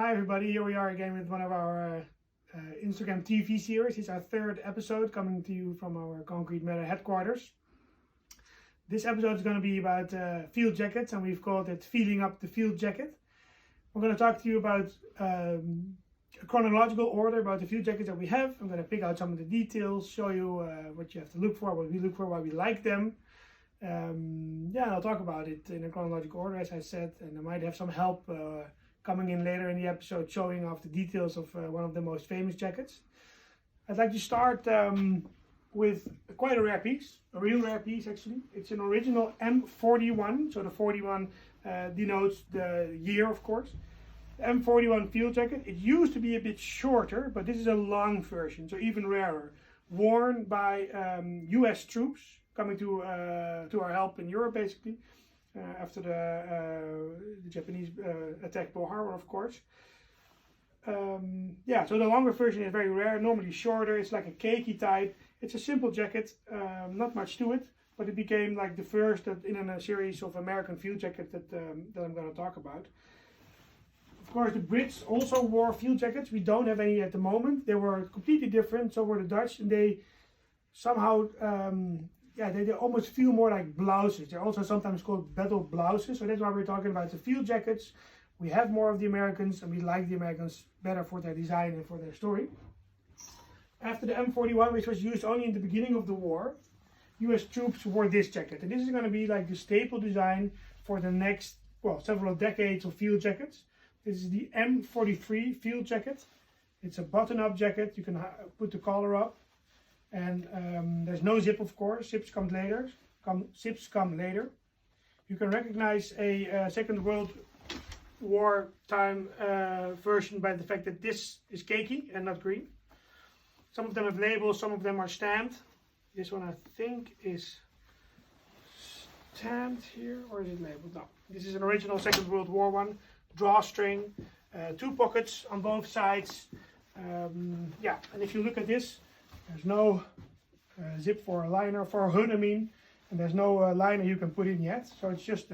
Hi everybody, here we are again with one of our Instagram TV series. It's our third episode coming to you from our Concrete Matter headquarters. This episode is going to be about field jackets, and we've called it Feeling Up the Field Jacket. We're going to talk to you about a chronological order about the field jackets that we have. I'm going to pick out some of the details, show you what you have to look for, what we look for, why we like them. I'll talk about it in a chronological order, as I said, and I might have some help coming in later in the episode showing off the details of one of the most famous jackets. I'd like to start with quite a rare piece, a real rare piece actually. It's an original M41, so the 41 denotes the year, of course. The M41 field jacket. It used to be a bit shorter, but this is a long version, so even rarer. Worn by US troops coming to our help in Europe, basically. After the Japanese attacked Pearl Harbor, of course. So the longer version is very rare, normally shorter. It's like a cakey type. It's a simple jacket, not much to it, but it became like the first in a series of American field jackets that I'm going to talk about. Of course, the Brits also wore field jackets. We don't have any at the moment. They were completely different, so were the Dutch, and they somehow they almost feel more like blouses. They're also sometimes called battle blouses, so that's why we're talking about the field jackets. We have more of the Americans, and we like the Americans better for their design and for their story. After the M41, which was used only in the beginning of the war, US troops wore this jacket. And this is going to be like the staple design for the next, several decades of field jackets. This is the M43 field jacket. It's a button-up jacket. You can put the collar up. And there's no zip, of course. Zips come later. You can recognize a Second World War time version by the fact that this is cakey and not green. Some of them have labels, some of them are stamped. This one I think is stamped here, or is it labeled? No, this is an original Second World War one. Drawstring, 2 pockets on both sides. And if you look at this, there's no zip for a liner, for a hood I mean, and there's no liner you can put in yet. So it's just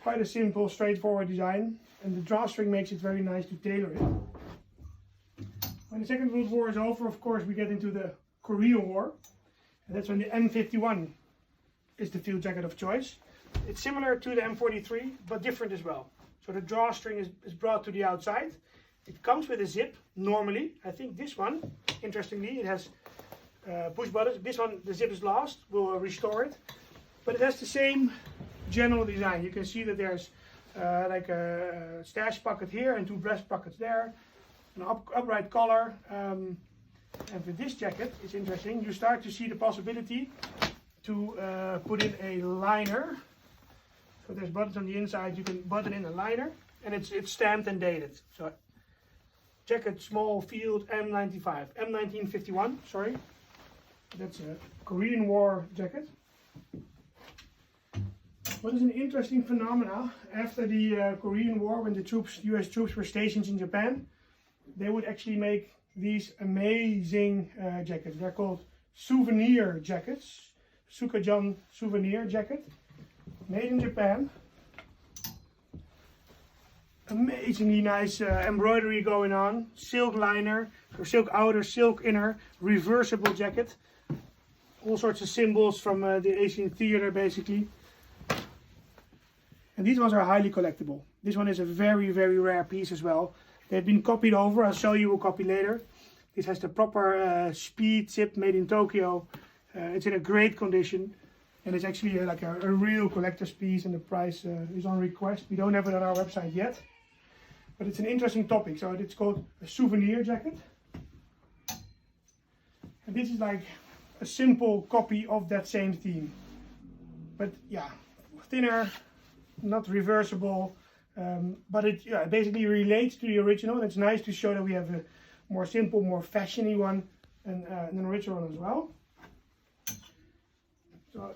quite a simple, straightforward design, and the drawstring makes it very nice to tailor it. When the Second World War is over, of course, we get into the Korean War, and that's when the M51 is the field jacket of choice. It's similar to the M43, but different as well. So the drawstring is brought to the outside. It comes with a zip, normally. I think this one, interestingly, it has push buttons. This one, the zip is lost. We'll restore it. But it has the same general design. You can see that there's like a stash pocket here and 2 breast pockets there. An upright collar. And with this jacket, it's interesting. You start to see the possibility to put in a liner. So there's buttons on the inside. You can button in a liner. And it's stamped and dated. So jacket, small field, M1951, sorry. That's a Korean War jacket. What is an interesting phenomena, after the Korean War, when the US troops were stationed in Japan, they would actually make these amazing jackets. They're called Souvenir Jackets. Sukajan Souvenir Jacket, made in Japan. Amazingly nice embroidery going on, silk liner, or silk outer, silk inner, reversible jacket. All sorts of symbols from the Asian theater basically. And these ones are highly collectible. This one is a very, very rare piece as well. They've been copied over, I'll show you a copy later. This has the proper speed zip made in Tokyo. It's in a great condition. And it's actually like a real collector's piece, and the price is on request. We don't have it on our website yet. But it's an interesting topic. So it's called a souvenir jacket. And this is like a simple copy of that same theme. But yeah, thinner, not reversible. But it basically relates to the original. And it's nice to show that we have a more simple, more fashiony one and an original one as well. So,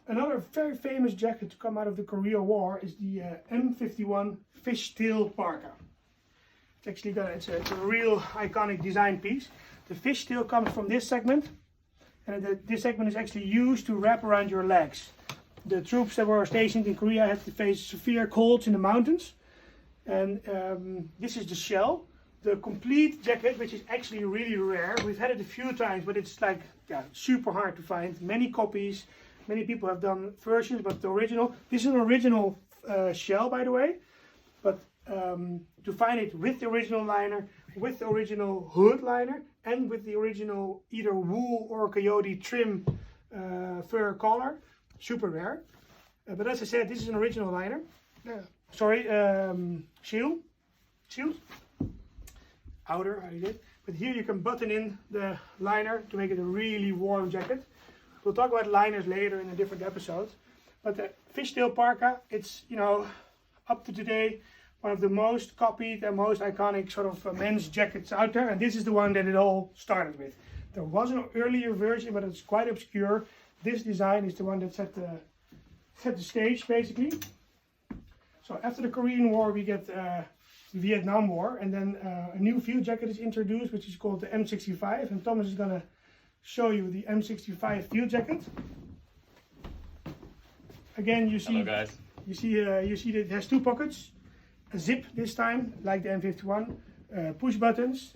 another very famous jacket to come out of the Korean War is the M65 Fishtail Parka. It's actually it's a real iconic design piece. The fishtail comes from this segment, and this segment is actually used to wrap around your legs. The troops that were stationed in Korea had to face severe colds in the mountains, And this is the shell. The complete jacket, which is actually really rare. We've had it a few times, but it's like super hard to find. Many copies, many people have done versions, but the original, this is an original shell, by the way. But to find it with the original liner, with the original hood liner, and with the original either wool or coyote trim fur collar, super rare. But as I said, this is an original liner. Shield. Outer, I did. But here you can button in the liner to make it a really warm jacket. We'll talk about liners later in a different episode. But the Fishtail Parka, it's, you know, up to today, one of the most copied and most iconic sort of men's jackets out there. And this is the one that it all started with. There was an earlier version, but it's quite obscure. This design is the one that set the stage, basically. So after the Korean War, we get the Vietnam War, and then a new field jacket is introduced, which is called the M65. And Thomas is gonna show you the M65 field jacket. Again, you see, hello guys. You see that it has two pockets, a zip this time, like the M51, push buttons.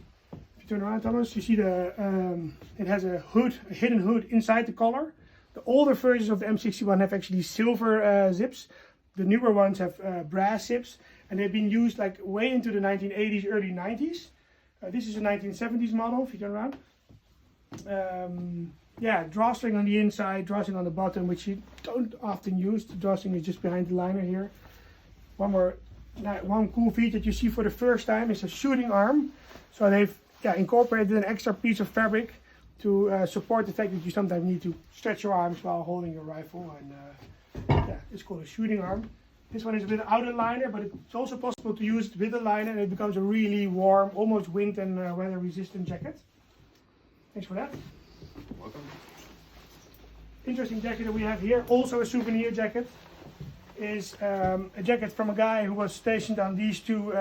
If you turn around, Thomas, you see it has a hood, a hidden hood inside the collar. The older versions of the M61 have actually silver zips. The newer ones have brass zips, and they've been used like way into the 1980s, early 90s. This is a 1970s model, if you turn around. Drawstring on the inside, drawstring on the bottom, which you don't often use. The drawstring is just behind the liner here. One cool feature that you see for the first time is a shooting arm. So they've incorporated an extra piece of fabric to support the fact that you sometimes need to stretch your arms while holding your rifle. And it's called a shooting arm. This one is without a liner, but it's also possible to use it with a liner, and it becomes a really warm, almost wind and weather resistant jacket. Thanks for that. Welcome. Interesting jacket that we have here, also a souvenir jacket, is a jacket from a guy who was stationed on these two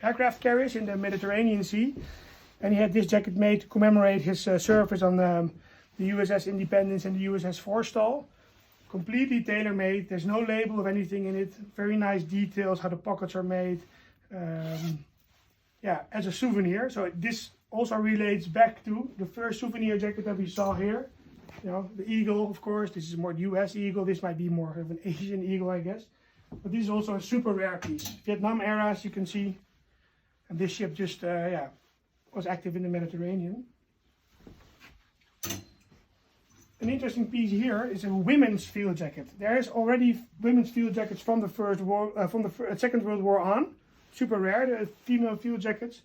aircraft carriers in the Mediterranean Sea. And he had this jacket made to commemorate his service on the USS Independence and the USS Forstall. Completely tailor-made. There's no label of anything in it. Very nice details, how the pockets are made. As a souvenir. So this also relates back to the first souvenir jacket that we saw here. You know, the eagle, of course. This is more the US eagle. This might be more of an Asian eagle, I guess. But this is also a super rare piece. Vietnam era, as you can see. And this ship just, was active in the Mediterranean. An interesting piece here is a women's field jacket. There is already women's field jackets from the Second World War on. Super rare, the female field jackets.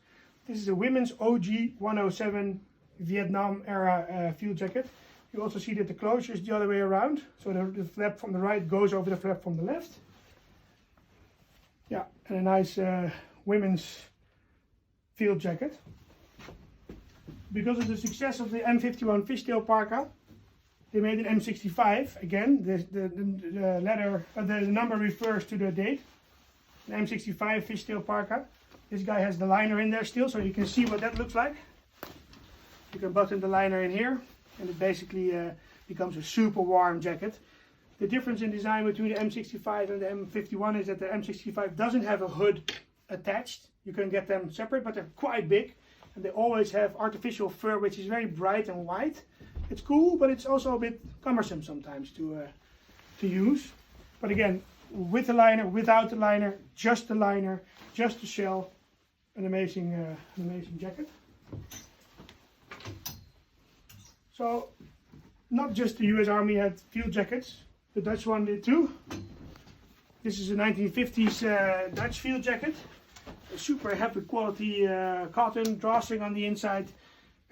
This is a women's OG 107 Vietnam era field jacket. You also see that the closure is the other way around. So the flap from the right goes over the flap from the left. Yeah, and a nice women's field jacket. Because of the success of the M51 Fishtail Parka, they made an M65 again. The number refers to the date. The M65 Fishtail Parka. This guy has the liner in there still, so you can see what that looks like. You can button the liner in here, and it basically becomes a super warm jacket. The difference in design between the M65 and the M51 is that the M65 doesn't have a hood attached. You can get them separate, but they're quite big. And they always have artificial fur, which is very bright and white. It's cool, but it's also a bit cumbersome sometimes to use. But again, with the liner, without the liner, just the shell, an amazing jacket. So, not just the US Army had field jackets, the Dutch one did too. This is a 1950s Dutch field jacket. A super heavy quality cotton, drawstring on the inside.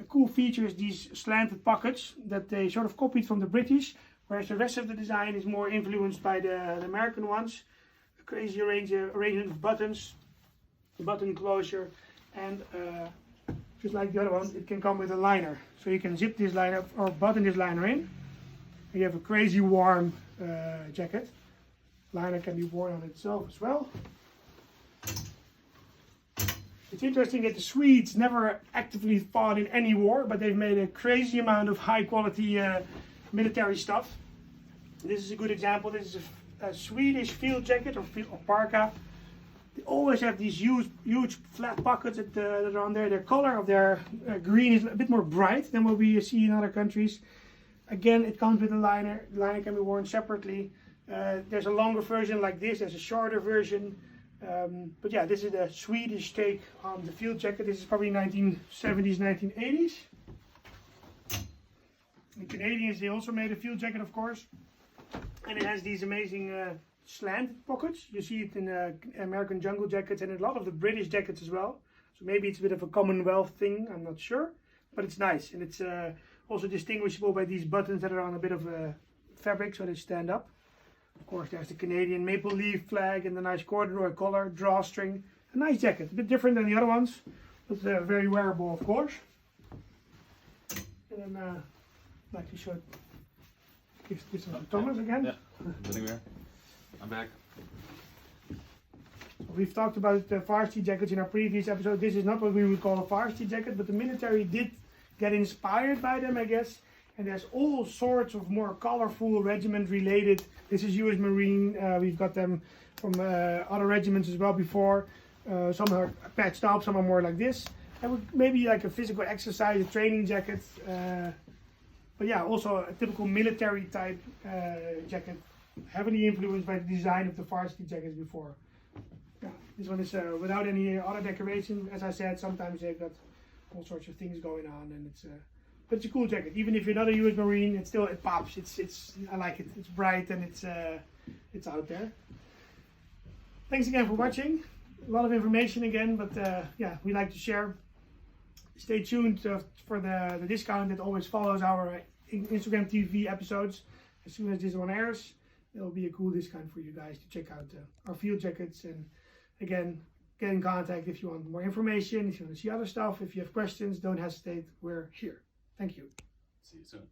A cool feature is these slanted pockets that they sort of copied from the British, whereas the rest of the design is more influenced by the American ones. A crazy arrangement of buttons, button closure, and just like the other one, it can come with a liner. So you can zip this liner or button this liner in. You have a crazy warm jacket. Liner can be worn on itself as well. It's interesting that the Swedes never actively fought in any war, but they've made a crazy amount of high quality military stuff. This is a good example. This is a Swedish field jacket or parka They always have these huge flat pockets that are on there. The color of their green is a bit more bright than what we see in other countries. Again, it comes with a liner. The liner can be worn separately. There's a longer version like this. There's a shorter version. But yeah, this is the Swedish take on the field jacket. This is probably 1970s, 1980s. The Canadians, they also made a field jacket, of course. And it has these amazing slanted pockets. You see it in American jungle jackets and in a lot of the British jackets as well. So maybe it's a bit of a Commonwealth thing, I'm not sure. But it's nice, and it's also distinguishable by these buttons that are on a bit of fabric so they stand up. Of course, there's the Canadian maple leaf flag and the nice corduroy collar, drawstring. A nice jacket, a bit different than the other ones, but very wearable, of course. And then I'd like to show this one to Thomas again. Yeah, I'm back. We've talked about the varsity jackets in our previous episode. This is not what we would call a varsity jacket, but the military did get inspired by them, I guess. And there's all sorts of more colorful regiment related. This is US Marine. We've got them from other regiments as well before. Some are patched up, some are more like this. And maybe like a physical exercise, a training jacket. But yeah, also a typical military type jacket. Heavily influenced by the design of the varsity jackets before. Yeah, this one is without any other decoration. As I said, sometimes they've got all sorts of things going on, and but it's a cool jacket. Even if you're not a US Marine, it pops. I like it. It's bright and it's out there. Thanks again for watching. A lot of information again, but yeah, we like to share. Stay tuned for the discount that always follows our Instagram TV episodes. As soon as this one airs, there will be a cool discount for you guys to check out our field jackets. And again, get in contact if you want more information, if you want to see other stuff, if you have questions, don't hesitate, we're here. Thank you. See you soon.